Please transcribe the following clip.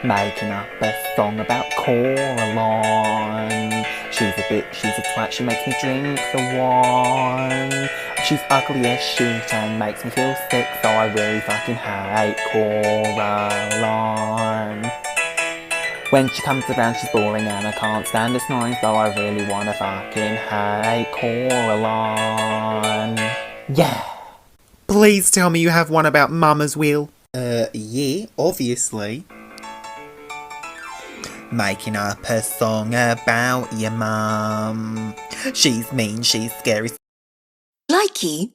Making up a song about Coraline. She's a bitch, she's a twat, she makes me drink the wine. She's ugly as shit and makes me feel sick, so I really fucking hate Coraline. When she comes around she's boring and I can't stand her snoring, so I really wanna fucking hate Coraline. Yeah! Please tell me you have one about Mama's Wheel. Yeah, obviously. Making up a song about your mum. She's mean, she's scary. Likey